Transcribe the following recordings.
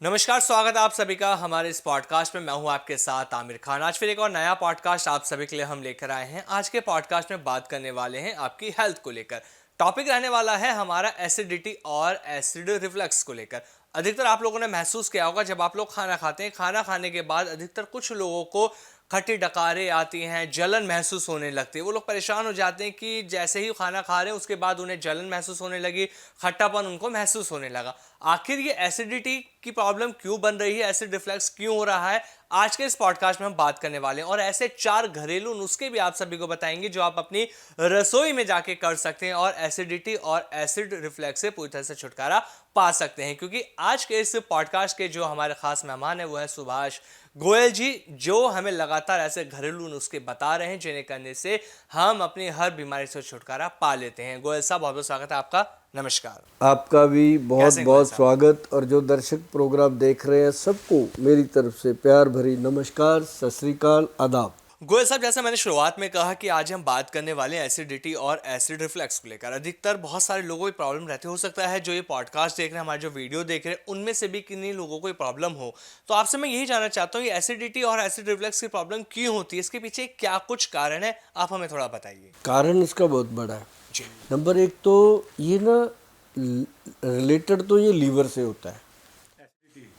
नमस्कार, स्वागत है आप सभी का हमारे इस पॉडकास्ट में। मैं हूं आपके साथ आमिर खान। आज फिर एक और नया पॉडकास्ट आप सभी के लिए हम लेकर आए हैं। आज के पॉडकास्ट में बात करने वाले हैं आपकी हेल्थ को लेकर। टॉपिक रहने वाला है हमारा एसिडिटी और एसिड रिफ्लक्स को लेकर। अधिकतर आप लोगों ने महसूस किया होगा, जब आप लोग खाना खाते हैं, खाना खाने के बाद अधिकतर कुछ लोगों को खट्टी डकारें आती हैं, जलन महसूस होने लगती है। वो लोग परेशान हो जाते हैं कि जैसे ही खाना खा रहे हैं उसके बाद उन्हें जलन महसूस होने लगी, खट्टापन उनको महसूस होने लगा। आखिर ये एसिडिटी की प्रॉब्लम क्यों बन रही है, एसिड रिफ्लक्स क्यों हो रहा है, आज के इस पॉडकास्ट में हम बात करने वाले हैं। और ऐसे 4 घरेलू नुस्खे भी आप सभी को बताएंगे जो आप अपनी रसोई में जाके कर सकते हैं और एसिडिटी और एसिड रिफ्लक्स से पूरी तरह से छुटकारा पा सकते हैं। क्योंकि आज के इस पॉडकास्ट के जो हमारे खास मेहमान है वो है सुभाष गोयल जी, जो हमें लगातार ऐसे घरेलू नुस्खे बता रहे हैं जिन्हें करने से हम अपनी हर बीमारी से छुटकारा पा लेते हैं। गोयल साहब, बहुत बहुत स्वागत है आपका। नमस्कार। आपका भी बहुत कैसे हैं गोयल बहुत साहब? स्वागत। और जो दर्शक प्रोग्राम देख रहे हैं सबको मेरी तरफ से प्यार भरी नमस्कार, सत श्री अकाल, आदाब। गोयल साहब, जैसा मैंने शुरुआत में कहा कि आज हम बात करने वाले हैं एसिडिटी और एसिड रिफ्लक्स को लेकर। अधिकतर बहुत सारे लोगों की प्रॉब्लम रहती हो सकता है जो ये पॉडकास्ट देख रहे हैं, हमारे जो वीडियो देख रहे हैं, उनमें से भी किन्हीं लोगों को ये प्रॉब्लम हो। तो आपसे मैं यही जानना चाहता हूँ, ये एसिडिटी और एसिड रिफ्लक्स की प्रॉब्लम क्यों होती है, इसके पीछे क्या कुछ कारण है, आप हमें थोड़ा बताइए। कारण इसका बहुत बड़ा है। जी नंबर एक तो ये ना रिलेटेड तो ये लीवर से होता है।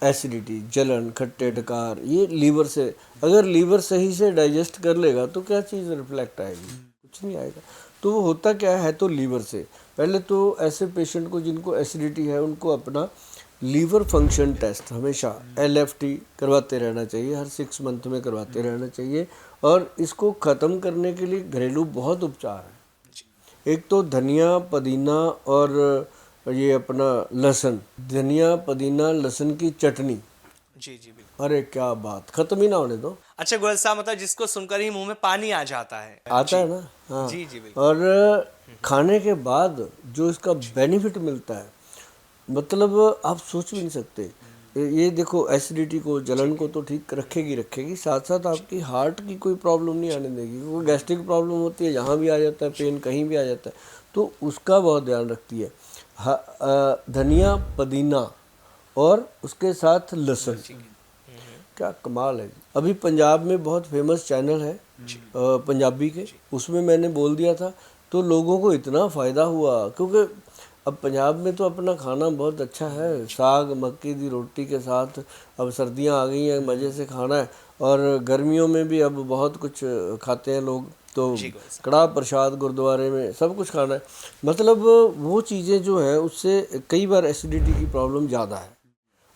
एसिडिटी, जलन, खट्टे डकार, ये लीवर से। अगर लीवर सही से डाइजेस्ट कर लेगा तो क्या चीज़ रिफ्लेक्ट आएगी? कुछ नहीं आएगा। तो वो होता क्या है, तो लीवर से। पहले तो ऐसे पेशेंट को जिनको एसिडिटी है उनको अपना लीवर फंक्शन टेस्ट हमेशा LFT करवाते रहना चाहिए, हर 6 मंथ में करवाते रहना चाहिए। और इसको ख़त्म करने के लिए घरेलू बहुत उपचार है। एक तो धनिया, पुदीना और ये अपना लहसुन, धनिया, पुदीना, लहसुन की चटनी। जी जी बिल्कुल। अरे क्या बात, खत्म ही ना होने दो। अच्छा गोयल साहब, मतलब जिसको सुनकर ही मुंह में पानी आ जाता है। आता जी है ना। हाँ। जी जी बिल्कुल। और खाने के बाद जो इसका बेनिफिट मिलता है, मतलब आप सोच भी नहीं सकते। ये देखो, एसिडिटी को, जलन को तो ठीक रखेगी रखेगी, साथ साथ आपकी हार्ट की कोई प्रॉब्लम नहीं आने देगी। वो गैस्ट्रिक प्रॉब्लम होती है, यहाँ भी आ जाता है पेन, कहीं भी आ जाता है, तो उसका बहुत ध्यान रखती है। धनिया, पुदीना और उसके साथ लहसुन, क्या कमाल है। अभी पंजाब में बहुत फेमस चैनल है पंजाबी के, उसमें मैंने बोल दिया था तो लोगों को इतना फ़ायदा हुआ। क्योंकि अब पंजाब में तो अपना खाना बहुत अच्छा है, साग मक्की दी रोटी के साथ। अब सर्दियां आ गई हैं, मज़े से खाना है। और गर्मियों में भी अब बहुत कुछ खाते हैं लोग, तो कड़ाह प्रसाद गुरुद्वारे में सब कुछ खाना है। मतलब वो चीज़ें जो है उससे कई बार एसिडिटी की प्रॉब्लम ज़्यादा है।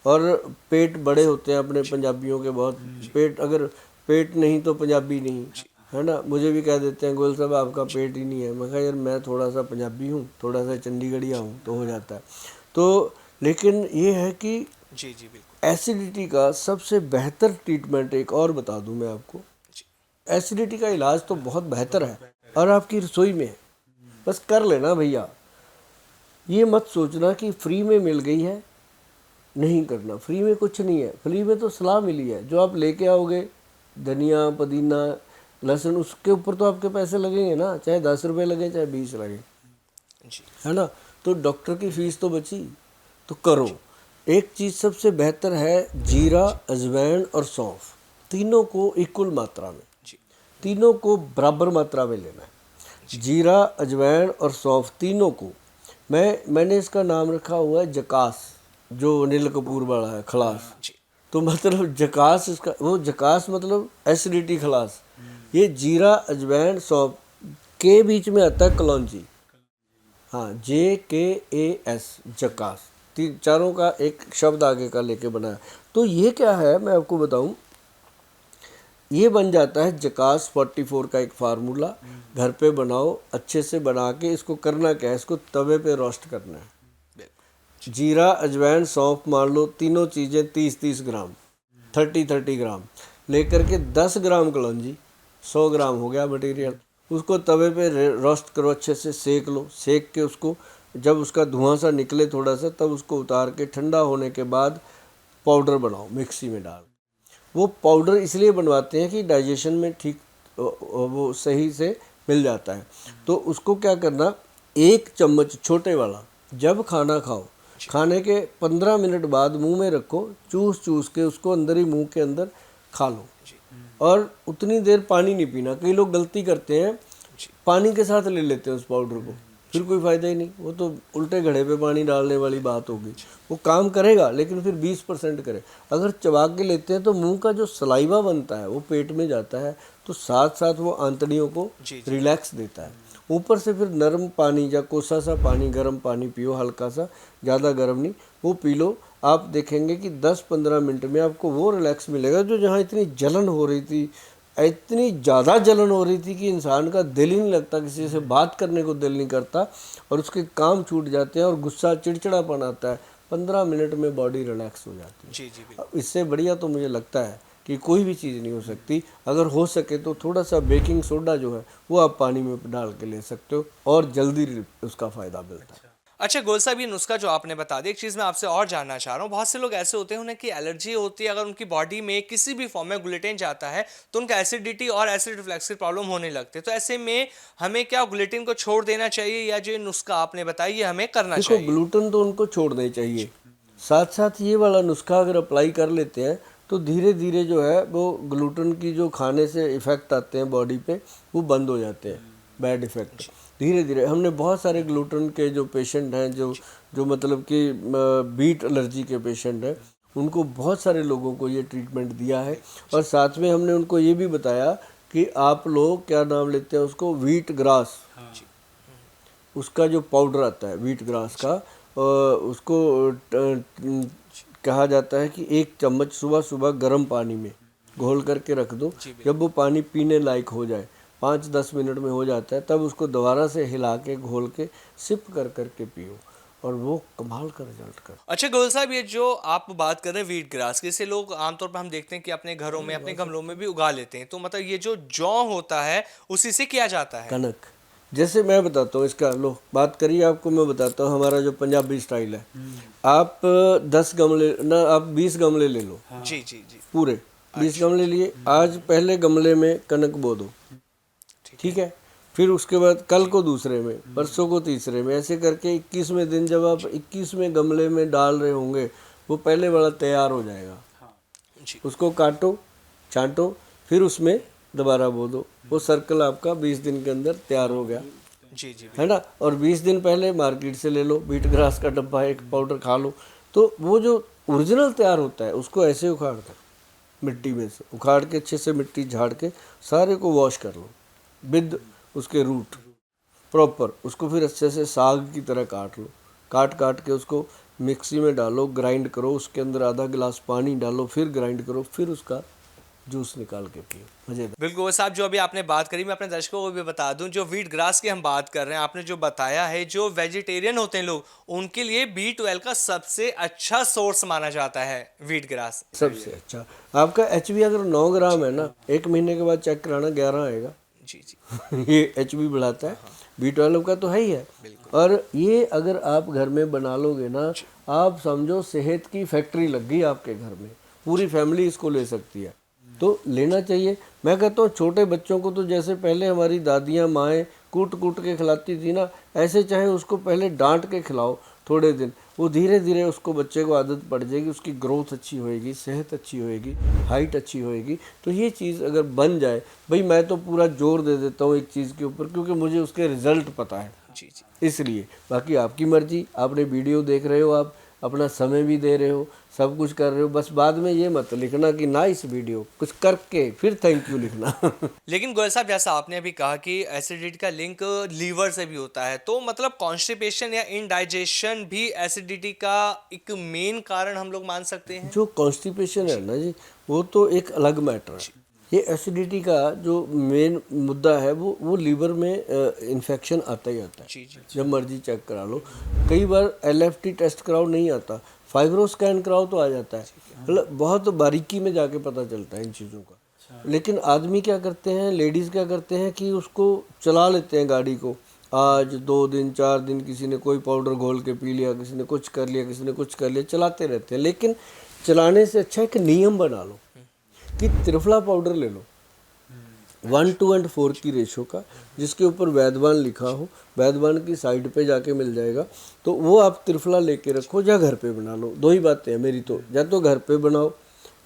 और पेट बड़े होते हैं अपने पंजाबियों के बहुत। पेट, अगर पेट नहीं तो पंजाबी नहीं, है ना। मुझे भी कह देते हैं, गोयल साहब आपका पेट ही नहीं है। मैं कहा यार, मैं थोड़ा सा पंजाबी हूँ, थोड़ा सा चंडीगढ़िया हूँ, तो हो जाता है। तो लेकिन ये है कि जी जी बिल्कुल। एसिडिटी का सबसे बेहतर ट्रीटमेंट एक और बता दूं मैं आपको। एसिडिटी का इलाज तो बहुत बेहतर है और आपकी रसोई में है, बस कर लेना भैया। ये मत सोचना कि फ्री में मिल गई है, नहीं करना। फ्री में कुछ नहीं है, फ्री में तो सलाह मिली है। जो आप लेके आओगे, धनिया, पुदीना, लहसुन, उसके ऊपर तो आपके पैसे लगेंगे ना, चाहे 10 रुपये लगे चाहे 20 लगे, है ना। तो डॉक्टर की फीस तो बची। तो करो। एक चीज़ सबसे बेहतर है, जीरा, अजवाइन और सौंफ, तीनों को इक्वल मात्रा में, तीनों को बराबर मात्रा में लेना है। जीरा, अजवाइन और सौंफ तीनों को। मैंने इसका नाम रखा हुआ है जकास, जो अनिल कपूर वाला है, खलास। तो मतलब जकास इसका, वो जकास मतलब एसिडिटी खलास। ये जीरा, अजवाइन, सौंफ के बीच में आता है कलौंजी। हाँ, JKAS, जकास। तीन चारों का एक शब्द आगे का लेके बनाया। तो ये क्या है मैं आपको बताऊं, ये बन जाता है जकास 44 का एक फार्मूला। घर पे बनाओ, अच्छे से बना के इसको करना क्या है, इसको तवे पे रोस्ट करना है। जीरा, अजवाइन, सौंफ मान लो, तीनों चीज़ें 30-30 ग्राम, 30-30 ग्राम लेकर के 10 ग्राम कलौंजी, 100 ग्राम हो गया मटेरियल। उसको तवे पे रोस्ट करो, अच्छे से सेक लो। सेक के उसको, जब उसका धुआं सा निकले थोड़ा सा, तब उसको उतार के ठंडा होने के बाद पाउडर बनाओ मिक्सी में डाल। वो पाउडर इसलिए बनवाते हैं कि डाइजेशन में ठीक वो सही से मिल जाता है। तो उसको क्या करना, 1 चम्मच छोटे वाला जब खाना खाओ खाने के 15 मिनट बाद मुंह में रखो, चूस चूस के उसको अंदर ही मुंह के अंदर खा लो। और उतनी देर पानी नहीं पीना। कई लोग गलती करते हैं, पानी के साथ ले लेते हैं उस पाउडर को, फिर कोई फ़ायदा ही नहीं। वो तो उल्टे घड़े पे पानी डालने वाली बात होगी। वो काम करेगा लेकिन फिर 20% करे। अगर चबा के लेते हैं तो मुंह का जो सलाइवा बनता है वो पेट में जाता है, तो साथ साथ वो आंतड़ियों को रिलैक्स देता है। ऊपर से फिर नरम पानी या कोसा सा पानी, गर्म पानी पियो, हल्का सा, ज़्यादा गर्म नहीं, वो पी लो। आप देखेंगे कि 10-15 मिनट में आपको वो रिलैक्स मिलेगा। जो जहाँ इतनी जलन हो रही थी, इतनी ज़्यादा जलन हो रही थी कि इंसान का दिल ही नहीं लगता, किसी से बात करने को दिल नहीं करता और उसके काम छूट जाते हैं और गुस्सा चिड़चिड़ापन आता है, 15 मिनट में बॉडी रिलैक्स हो जाती है। जी जी अब इससे बढ़िया तो मुझे लगता है कि कोई भी चीज़ नहीं हो सकती। अगर हो सके तो थोड़ा सा बेकिंग सोडा जो है वो आप पानी में डाल के ले सकते हो और जल्दी उसका फ़ायदा मिलता है। अच्छा गोल साहब, ये नुस्खा जो आपने बता दिया, एक चीज़ मैं आपसे और जानना चाह रहा हूँ। बहुत से लोग ऐसे होते हैं उन्हें की एलर्जी होती है, अगर उनकी बॉडी में किसी भी फॉर्म में ग्लूटेन जाता है तो उनका एसिडिटी और एसिड रिफ्लक्स की प्रॉब्लम होने लगती है। तो ऐसे में हमें क्या ग्लूटेन को छोड़ देना चाहिए, या जो ये नुस्खा आपने बताया ये हमें करना देखो, चाहिए? ग्लूटेन तो उनको छोड़ना ही चाहिए। साथ साथ ये वाला नुस्खा अगर अप्लाई कर लेते हैं तो धीरे धीरे जो है वो ग्लूटेन की जो खाने से इफ़ेक्ट आते हैं बॉडी पे वो बंद हो जाते हैं, बैड इफ़ेक्ट। धीरे धीरे हमने बहुत सारे ग्लूटेन के जो पेशेंट हैं, जो मतलब कि बीट एलर्जी के पेशेंट हैं, उनको बहुत सारे लोगों को ये ट्रीटमेंट दिया है। और साथ में हमने उनको ये भी बताया कि आप लोग क्या नाम लेते हैं उसको, व्हीट ग्रास, उसका जो पाउडर आता है व्हीट ग्रास का, उसको कहा जाता है कि 1 चम्मच सुबह सुबह गर्म पानी में घोल करके रख दो। जब वो पानी पीने लायक हो जाए, 5-10 मिनट में हो जाता है, तब उसको दोबारा से हिला के घोल के सिप कर करके पियो और वो कमाल का रिजल्ट कर। अच्छा गोल साहब, ये जो आप बात कर रहे हैं व्हीट ग्रास की, इसे लोग आमतौर पर हम देखते हैं कि अपने घरों में, अपने गमलों में भी उगा लेते हैं। तो मतलब ये जो जौ होता है उसी से किया जाता है? कनक, जैसे मैं बताता हूँ इसका, लो बात करिए, आपको मैं बताता हूँ हमारा जो पंजाबी स्टाइल है। आप 10 गमले ना, आप 20 गमले ले लो। जी जी जी। पूरे 20 गमले लिए, आज पहले गमले में कनक बो दो, ठीक है। फिर उसके बाद कल को दूसरे में, परसों को तीसरे में, ऐसे करके 21वें दिन जब आप 21वें गमले में डाल रहे होंगे वो पहले वाला तैयार हो जाएगा। जी। उसको काटो, छांटो, फिर उसमें दोबारा बो दो, वो सर्कल आपका 20 दिन के अंदर तैयार हो गया, जी जी। है ना। और 20 दिन पहले मार्केट से ले लो बीट ग्रास का डब्बा, एक पाउडर खा लो, तो वो जो ओरिजिनल तैयार होता है उसको ऐसे उखाड़ कर, मिट्टी में से उखाड़ के अच्छे से मिट्टी झाड़ के सारे को वॉश कर लो विद उसके रूट प्रॉपर। उसको फिर अच्छे से साग की तरह काट लो, काट काट के उसको मिक्सी में डालो, ग्राइंड करो, उसके अंदर आधा गिलास पानी डालो, फिर ग्राइंड करो, फिर उसका जूस निकाल के पियो, मजेदार। बिल्कुल साहब, जो अभी आपने बात करी, मैं अपने दर्शकों को भी बता दूं, जो व्हीट ग्रास की हम बात कर रहे हैं, आपने जो बताया है, जो वेजिटेरियन होते हैं लोग, उनके लिए B12 का सबसे अच्छा सोर्स माना जाता है व्हीट ग्रास। सबसे अच्छा। आपका HB अगर 9 ग्राम है ना, 1 महीने के बाद चेक कराना, 11 आएगा। जी जी। ये HB बढ़ाता है, B12 का तो है ही है। और ये अगर आप घर में बना लोगे ना, आप समझो सेहत की फैक्ट्री लग गई आपके घर में, पूरी फैमिली इसको ले सकती है। तो लेना चाहिए। मैं कहता हूँ छोटे बच्चों को तो जैसे पहले हमारी दादियाँ माएँ कूट कूट के खिलाती थी ना, ऐसे चाहे उसको पहले डांट के खिलाओ थोड़े दिन, वो धीरे धीरे उसको बच्चे को आदत पड़ जाएगी, उसकी ग्रोथ अच्छी होएगी, सेहत अच्छी होएगी, हाइट अच्छी होएगी। तो ये चीज़ अगर बन जाए, भाई मैं तो पूरा जोर दे देता हूँ एक चीज़ के ऊपर, क्योंकि मुझे उसके रिजल्ट पता है, जी जी। इसलिए। बाकी आपकी मर्जी, आपने वीडियो देख रहे हो, आप अपना समय भी दे रहे हो, सब कुछ कर रहे हो, बस बाद में ये मत लिखना कि नाइस वीडियो, कुछ करके फिर थैंक यू लिखना। लेकिन गोयल साहब, जैसा आपने अभी कहा कि एसिडिटी का लिंक लीवर से भी होता है, तो मतलब कॉन्स्टिपेशन या इनडाइजेशन भी एसिडिटी का एक मेन कारण हम लोग मान सकते हैं? जो कॉन्स्टिपेशन है ना जी, वो तो एक अलग मैटर है। ये एसिडिटी का जो मेन मुद्दा है वो लीवर में इन्फेक्शन आता ही आता है। जी जी। जब मर्जी चेक करा लो, कई बार LFT टेस्ट कराओ नहीं आता, फाइब्रो स्कैन कराओ तो आ जाता है। मतलब बहुत बारीकी में जाके पता चलता है इन चीज़ों का। लेकिन आदमी क्या करते हैं, लेडीज़ क्या करते हैं कि उसको चला लेते हैं गाड़ी को, आज 2 दिन 4 दिन किसी ने कोई पाउडर घोल के पी लिया, किसी ने कुछ कर लिया, किसी ने कुछ कर लिया, चलाते रहते हैं। लेकिन चलाने से अच्छा एक नियम बना लो कि त्रिफला पाउडर ले लो, 1:4 की रेशो का, जिसके ऊपर वैद्यवान लिखा हो, वैद्यवान की साइड पे जाके मिल जाएगा। तो वो आप त्रिफला लेके रखो या घर पे बना लो। दो ही बातें हैं मेरी तो, या तो घर पे बनाओ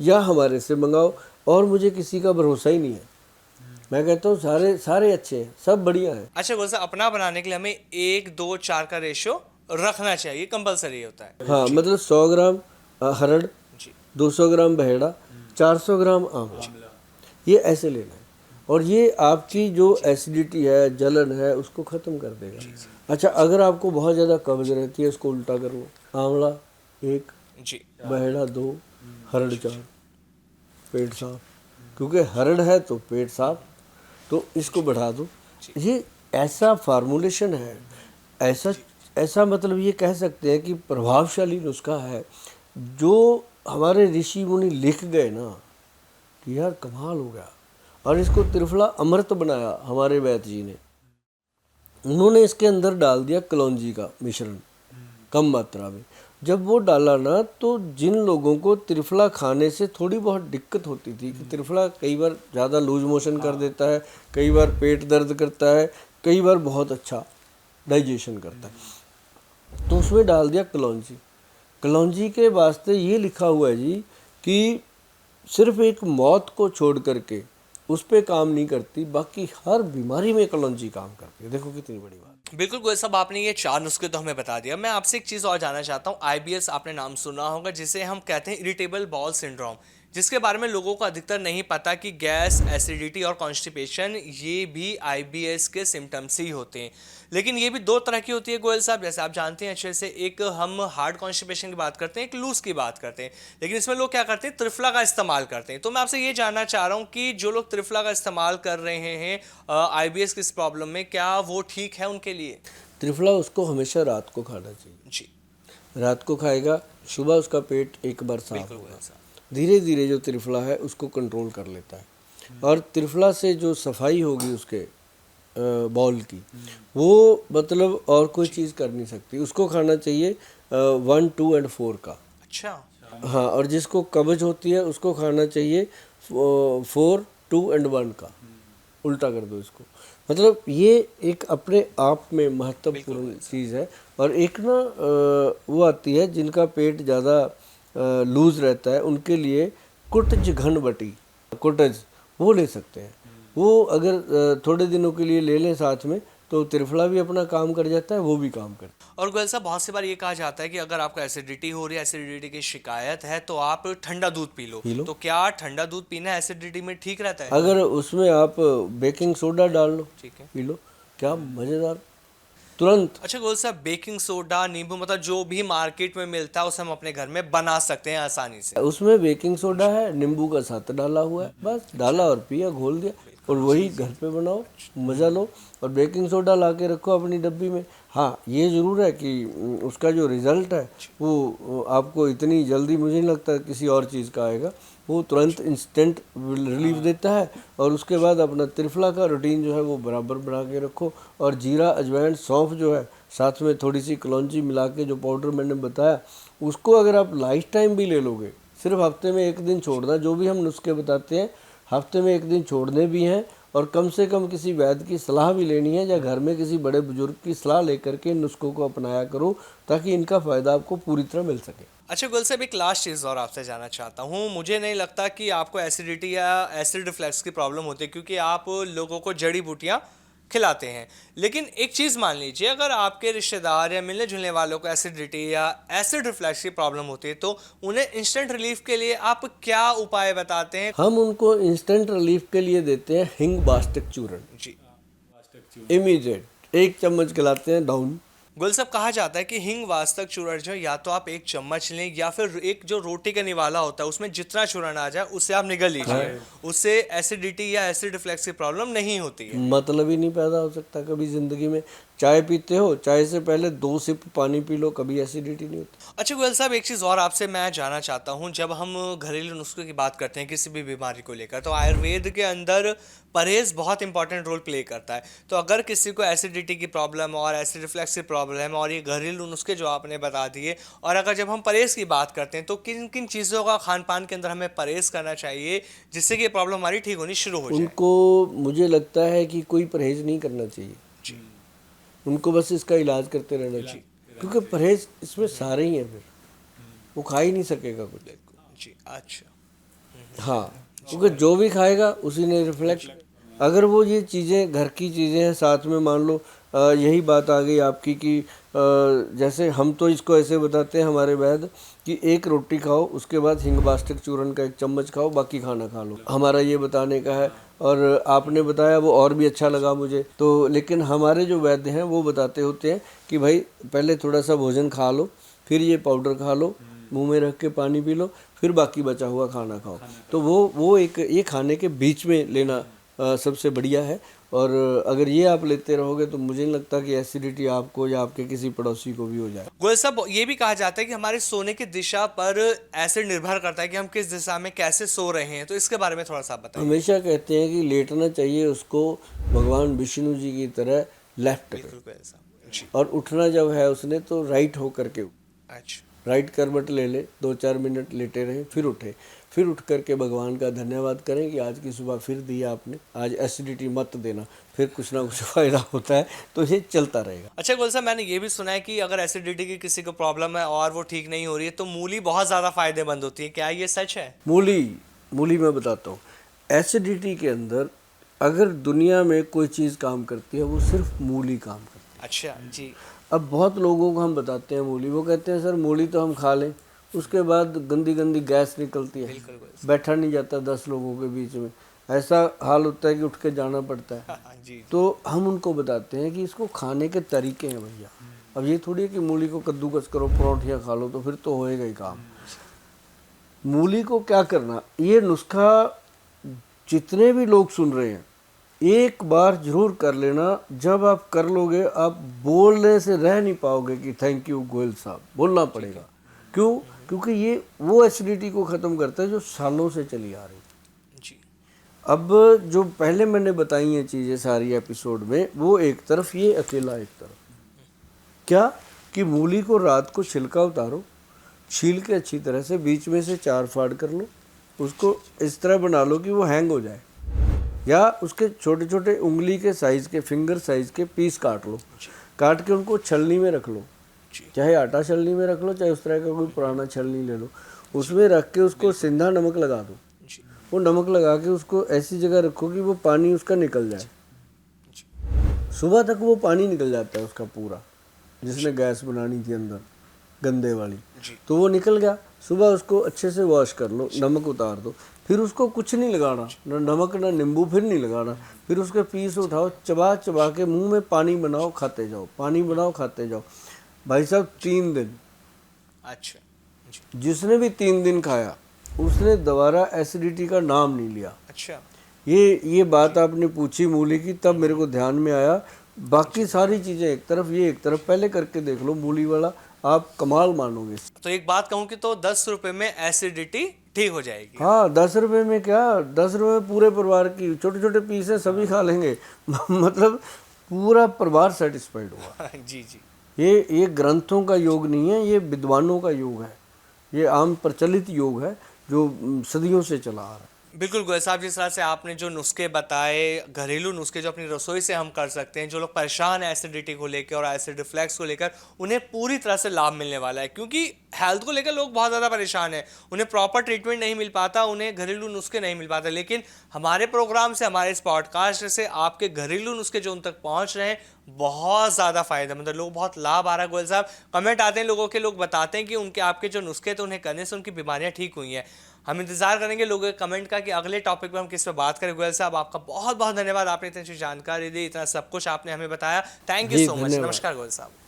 या हमारे से मंगाओ। और मुझे किसी का भरोसा ही नहीं है। मैं कहता हूँ सारे सारे अच्छे हैं, सब बढ़िया हैं। अच्छा गोल साहब, अपना बनाने के लिए हमें 1, 2, 4 का रेशो रखना चाहिए, कंपलसरी होता है। हाँ, मतलब 100 ग्राम हरड़, जी 200 ग्राम बहेड़ा, 400 ग्राम आंवला, ये ऐसे लेना है। और ये आपकी जो एसिडिटी है, जलन है, उसको ख़त्म कर देगा। अच्छा, अगर आपको बहुत ज़्यादा कब्ज रहती है, इसको उल्टा कर लो। आंवला 1, जी बहेड़ा 2, हरड़ 4, पेट साफ। क्योंकि हरड़ है तो पेट साफ, तो इसको बढ़ा दो। ये ऐसा फार्मूलेशन है, ऐसा ऐसा मतलब ये कह सकते हैं कि प्रभावशाली नुस्खा है, जो हमारे ऋषि मुनि लिख गए ना कि यार कमाल हो गया। और इसको त्रिफला अमृत बनाया हमारे वैद्य जी ने। उन्होंने इसके अंदर डाल दिया कलौंजी का मिश्रण कम मात्रा में। जब वो डाला ना, तो जिन लोगों को त्रिफला खाने से थोड़ी बहुत दिक्कत होती थी कि त्रिफला कई बार ज़्यादा लूज मोशन कर देता है, कई बार पेट दर्द करता है, कई बार बहुत अच्छा डाइजेशन करता है, तो उसमें डाल दिया कलौंजी। कलौंजी के वास्ते ये लिखा हुआ है जी कि सिर्फ एक मौत को छोड़ करके उस पे काम नहीं करती, बाकी हर बीमारी में कलौंजी काम करती है। देखो कितनी बड़ी बात। बिल्कुल गोयल साहब, आपने ये 4 नुस्खे तो हमें बता दिया। मैं आपसे एक चीज़ और जानना चाहता हूँ। आईबीएस आपने नाम सुना होगा, जिसे हम कहते हैं इरिटेबल बाउल सिंड्रोम, जिसके बारे में लोगों को अधिकतर नहीं पता कि गैस, एसिडिटी और कॉन्स्टिपेशन ये भी आईबीएस के सिम्टम्स ही होते हैं। लेकिन ये भी 2 तरह की होती है गोयल साहब, जैसे आप जानते हैं अच्छे से। एक हम हार्ड कॉन्स्टिपेशन की बात करते हैं, एक लूज की बात करते हैं। लेकिन इसमें लोग क्या करते हैं, त्रिफला का इस्तेमाल करते हैं। तो मैं आपसे ये जानना चाह रहा हूँ कि जो लोग त्रिफला का इस्तेमाल कर रहे हैं आईबीएस की इस प्रॉब्लम में, क्या वो ठीक है उनके लिए? त्रिफला उसको हमेशा रात को खाना चाहिए। जी रात को खाएगा, सुबह उसका पेट एक बार साफ बिल्कुल होगा। गोयल साहब। धीरे धीरे जो त्रिफला है उसको कंट्रोल कर लेता है। और त्रिफला से जो सफाई होगी उसके बॉल की, वो मतलब और कोई चीज़ कर नहीं सकती। उसको खाना चाहिए 1, 2 और 4 का। अच्छा हाँ, और जिसको कब्ज होती है उसको खाना चाहिए 4, 2 और 1 का। उल्टा कर दो इसको। मतलब ये एक अपने आप में महत्वपूर्ण चीज़ है। और एक ना वो आती है जिनका पेट ज़्यादा लूज रहता है, उनके लिए कुटज घन बटी, कुटज, वो ले सकते हैं। वो अगर थोड़े दिनों के लिए ले लें साथ में, तो त्रिफला भी अपना काम कर जाता है, वो भी काम करता है। और गोयल साहब, बहुत सी बार ये कहा जाता है कि अगर आपको एसिडिटी हो रही है, एसिडिटी की शिकायत है, तो आप ठंडा दूध पी लो। तो क्या ठंडा दूध पीना एसिडिटी में ठीक रहता है? अगर उसमें आप बेकिंग सोडा डाल लो, ठीक है। पी लो, क्या मज़ेदार, तुरंत। अच्छा गोयल साहब, बेकिंग सोडा, नींबू, मतलब जो भी मार्केट में मिलता है उसे हम अपने घर में बना सकते हैं आसानी से? उसमें बेकिंग सोडा है, नींबू का साथ डाला हुआ है, बस डाला और पिया, घोल दिया। और वही घर पे बनाओ, मज़ा लो। और बेकिंग सोडा ला के रखो अपनी डब्बी में। हाँ, ये ज़रूर है कि उसका जो रिज़ल्ट है वो आपको इतनी जल्दी मुझे नहीं लगता किसी और चीज़ का आएगा। वो तुरंत इंस्टेंट रिलीफ देता है। और उसके बाद अपना त्रिफला का रूटीन जो है वो बराबर बना के रखो। और जीरा, अजवाइन, सौंफ जो है, साथ में थोड़ी सी कलौंजी मिला के जो पाउडर मैंने बताया, उसको अगर आप लाइफ टाइम भी ले लोगे, सिर्फ हफ्ते में 1 दिन छोड़ना। जो भी हम नुस्खे बताते हैं हफ्ते में 1 दिन छोड़ने भी हैं। और कम से कम किसी वैद्य की सलाह भी लेनी है, या घर में किसी बड़े बुजुर्ग की सलाह लेकर के इन नुस्खों को अपनाया करो, ताकि इनका फ़ायदा आपको पूरी तरह मिल सके। अच्छा गोयल साहब, एक लास्ट चीज़ और आपसे जानना चाहता हूँ। मुझे नहीं लगता कि आपको एसिडिटी या एसिड रिफ्लक्स की प्रॉब्लम होती है, क्योंकि आप लोगों को जड़ी बूटियाँ खिलाते हैं। लेकिन एक चीज़ मान लीजिए, अगर आपके रिश्तेदार या मिलने जुलने वालों को एसिडिटी या एसिड रिफ्लक्स की प्रॉब्लम होती है, तो उन्हें इंस्टेंट रिलीफ के लिए आप क्या उपाय बताते हैं? हम उनको इंस्टेंट रिलीफ के लिए देते हैं हिंग बास्टिक चूर्ण। जी इमीडिएट 1 चम्मच खिलाते हैं, डाउन। गुल साहब, कहा जाता है कि हिंग वास्तक चूर्ण जो है, या तो आप 1 चम्मच लें, या फिर एक जो रोटी का निवाला होता है उसमें जितना चूर्ण आ जाए उससे आप निगल लीजिए। उससे एसिडिटी या एसिड रिफ्लक्स की प्रॉब्लम नहीं होती है। मतलब ही नहीं पैदा हो सकता कभी ज़िंदगी में। चाय पीते हो, चाय से पहले 2 सिप पानी पी लो, कभी एसिडिटी नहीं होती। अच्छा गोयल साहब, एक चीज़ और आपसे मैं जानना चाहता हूँ, जब हम घरेलू नुस्खे की बात करते हैं किसी भी बीमारी को लेकर, तो आयुर्वेद के अंदर परहेज बहुत इंपॉर्टेंट रोल प्ले करता है। तो अगर किसी को एसिडिटी की प्रॉब्लम और एसिड रिफ्लक्स की प्रॉब्लम और ये घरेलू नुस्खे जो आपने बता दिए, और अगर जब हम परहेज की बात करते हैं तो किन किन चीज़ों का खान पान के अंदर हमें परहेज करना चाहिए जिससे कि ये प्रॉब्लम हमारी ठीक होनी शुरू हो जाए? उनको मुझे लगता है कि कोई परहेज नहीं करना चाहिए, जी उनको बस इसका इलाज करते रहना चाहिए, क्योंकि परहेज इसमें सारे ही हैं, फिर वो खा ही नहीं सकेगा कुछ। जी। अच्छा। हाँ, क्योंकि जो भी खाएगा उसी ने रिफ्लेक्ट, अगर वो ये चीज़ें घर की चीज़ें हैं साथ में, मान लो यही बात आ गई आपकी कि जैसे हम तो इसको ऐसे बताते हैं हमारे वैद्य कि एक रोटी खाओ, उसके बाद हिंग बास्टिक चूर्ण का 1 चम्मच खाओ, बाकी खाना खा लो, हमारा ये बताने का है। और आपने बताया वो और भी अच्छा लगा मुझे तो, लेकिन हमारे जो वैद्य हैं वो बताते होते हैं कि भाई पहले थोड़ा सा भोजन खा लो, फिर ये पाउडर खा लो, मुंह में रख के पानी पी लो, फिर बाकी बचा हुआ खाना खाओ। तो वो एक ये खाने के बीच में लेना सबसे बढ़िया है। और अगर ये आप लेते रहोगे तो मुझे नहीं लगता कि एसिडिटी आपको या आपके किसी पड़ोसी को भी हो जाए। गोयल साहब, ये भी कहा जाता है कि हमारे सोने की दिशा पर एसिड निर्भर करता है कि हम किस दिशा में कैसे सो रहे हैं, तो इसके बारे में थोड़ा सा आप बताइए। हमेशा कहते हैं कि लेटना चाहिए उसको भगवान विष्णु जी की तरह लेफ्ट पे, बिल्कुल गोयल साहब जी। और उठना जब है उसने तो राइट होकर के, अच्छा। राइट करवट ले ले, 2-4 मिनट लेटे रहे, फिर उठे, फिर उठ करके भगवान का धन्यवाद करें कि आज की सुबह फिर दिया आपने, आज एसिडिटी मत देना, फिर कुछ ना कुछ फायदा होता है, तो ये चलता रहेगा। अच्छा गोयल साहब, मैंने ये भी सुना है कि अगर एसिडिटी की किसी को प्रॉब्लम है और वो ठीक नहीं हो रही है तो मूली बहुत ज़्यादा फायदेमंद होती है, क्या ये सच है? मूली मैं बताता हूँ, एसिडिटी के अंदर अगर दुनिया में कोई चीज़ काम करती है वो सिर्फ मूली काम करती अच्छा जी। है। अब बहुत लोगों को हम बताते हैं मूली, वो कहते हैं सर मूली तो हम खा लें, उसके बाद गंदी गंदी गैस निकलती है, बिल्कुल गोयल साहब। बैठा नहीं जाता 10 लोगों के बीच में, ऐसा हाल होता है कि उठ के जाना पड़ता है। हाँ, जी। तो हम उनको बताते हैं कि इसको खाने के तरीके हैं भैया। अब ये थोड़ी है कि मूली को कद्दूकस करो, परोठियाँ खा लो, तो फिर तो होएगा ही काम। मूली को क्या करना, ये नुस्खा जितने भी लोग सुन रहे हैं एक बार जरूर कर लेना। जब आप कर लोगे आप बोलने से रह नहीं पाओगे कि थैंक यू गोयल साहब, बोलना पड़ेगा। क्यों? क्योंकि ये वो एसिडिटी को ख़त्म करता है जो सालों से चली आ रही। जी। अब जो पहले मैंने बताई हैं चीज़ें सारी एपिसोड में, वो एक तरफ, ये अकेला एक तरफ। क्या कि मूली को रात को छिलका उतारो, छील के अच्छी तरह से बीच में से 4 फाड़ कर लो, उसको इस तरह बना लो कि वो हैंग हो जाए, या उसके छोटे छोटे उंगली के साइज़ के, फिंगर साइज़ के पीस काट लो, काट के उनको छलनी में रख लो, चाहे आटा छलनी में रख लो, चाहे उस तरह का कोई पुराना छलनी ले लो, उसमें रख के उसको सिंधा नमक लगा दो। वो नमक लगा के उसको ऐसी जगह रखो कि वो पानी उसका निकल जाए। सुबह तक वो पानी निकल जाता है उसका पूरा, जिसने गैस बनानी थी अंदर गंदे वाली, तो वो निकल गया। सुबह उसको अच्छे से वॉश कर लो, नमक उतार दो, फिर उसको कुछ नहीं लगाना, ना नमक ना नींबू, फिर नहीं लगाना। फिर उसके पीस उठाओ, चबा चबा के मुंह में पानी बनाओ, खाते जाओ, पानी बनाओ, खाते जाओ। भाई साहब 3 दिन, अच्छा जी। जिसने भी 3 दिन खाया उसने दोबारा एसिडिटी का नाम नहीं लिया। अच्छा। ये बात आपने पूछी मूली की, तब मेरे को ध्यान में आया। बाकी सारी चीज़ें एक तरफ, ये एक तरफ, पहले करके देख लो मूली वाला, आप कमाल मानोगे। तो एक बात कहूँ कि तो 10 रुपए में एसिडिटी ठीक हो जाएगी। हाँ, 10 रुपये में क्या, 10 रुपये में पूरे परिवार की, छोटे छोटे पीस है, सभी खा लेंगे मतलब पूरा परिवार सेटिस्फाइड हुआ। जी जी। ये ग्रंथों का योग नहीं है, ये विद्वानों का योग है, ये आम प्रचलित योग है जो सदियों से चला आ रहा है। बिल्कुल गोयल साहब, जिस तरह से आपने जो नुस्खे बताए, घरेलू नुस्खे जो अपनी रसोई से हम कर सकते हैं, जो लोग परेशान हैं एसिडिटी को लेकर और एसिड रिफ्लैक्स को लेकर, उन्हें पूरी तरह से लाभ मिलने वाला है। क्योंकि हेल्थ को लेकर लोग बहुत ज़्यादा परेशान हैं, उन्हें प्रॉपर ट्रीटमेंट नहीं मिल पाता, उन्हें घरेलू नुस्खे नहीं मिल पाते। लेकिन हमारे प्रोग्राम से, हमारे इस पॉडकास्ट से आपके घरेलू नुस्खे जो उन तक पहुँच रहे हैं, बहुत ज़्यादा फायदेमंद है, लोग बहुत लाभ आ रहा है। गोयल साहब, कमेंट आते हैं लोगों के, लोग बताते हैं कि उनके आपके जो नुस्खे थे उन्हें करने से उनकी बीमारियां ठीक हुई हैं। हम इंतजार करेंगे लोगों के कमेंट का कि अगले टॉपिक पर हम किस पे बात करें। गोयल साहब, आपका बहुत बहुत धन्यवाद, आपने इतनी अच्छी जानकारी दी, इतना सब कुछ आपने हमें बताया। थैंक यू जी सो मच। धन्यवाद। नमस्कार गोयल साहब।